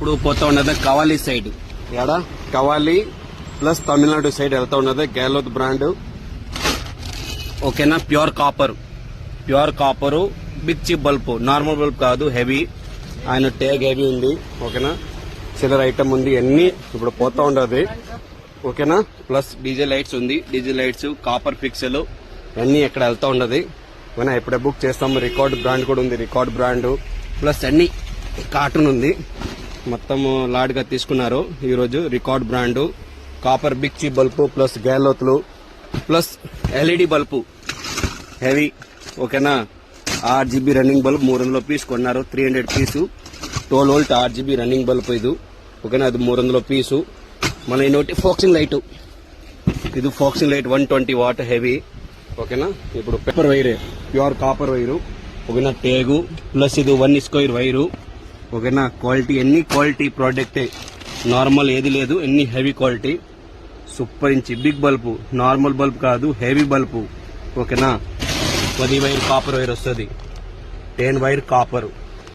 ఇప్పుడు పోతా ఉన్నది కవాలి సైడ్, ఎడా కవాలి ప్లస్ తమిళనాడు సైడ్ వెళ్తా ఉన్నది గేలోత్ బ్రాండ్. ఓకేనా, pure copper big chip bulb, normal bulb కాదు, హెవీ. ఆయన ట్యాగ్ హెవీ ఉంది. ఓకేనా, చిల్లర ఐటమ్ ఉంది, అన్ని ఇప్పుడు పోతా ఉండదు. ఓకేనా, ప్లస్ డీజే లైట్స్ ఉంది, డీజే లైట్స్ కాపర్ ఫిక్సెల్ అన్ని ఎక్కడ వెళ్తా ఉండదు. ఓకేనా, ఎప్పుడే బుక్ చేస్తాము. రికార్డ్ బ్రాండ్ కూడా ఉంది, రికార్డ్ బ్రాండ్ ప్లస్ అన్ని కార్టూన్ ఉంది. మొత్తం లాడ్గా తీసుకున్నారు ఈరోజు. Record brand copper big chip bulb plus గేలోత్లు ప్లస్ ఎల్ఈడి బల్బు హెవీ. ఓకేనా, RGB రన్నింగ్ బల్బ్ 300 పీస్ కొన్నారు, 300 piece 12 volt RGB running bulb ఇది. ఓకేనా, అది 300 పీసు. మన ఇంకోటి ఫోక్సింగ్ లైట్, ఇది ఫోక్సింగ్ లైట్ 120 వాట్ హెవీ. ఓకేనా, ఇప్పుడు paper wire, pure copper wire. ఓకేనా, టేగు ప్లస్ ఇది 1 స్క్వేర్ వైరు. ఓకేనా, క్వాలిటీ ఎన్ని క్వాలిటీ ప్రోడక్టే, నార్మల్ ఏది లేదు, ఎన్ని హెవీ క్వాలిటీ. సూపర్ ఇంచి బిగ్ బల్బు, నార్మల్ బల్బ్ కాదు, హెవీ బల్బు. ఓకేనా, 10 వైర్ కాపర్ వైర్ వస్తుంది, 10 వైర్ కాపర్.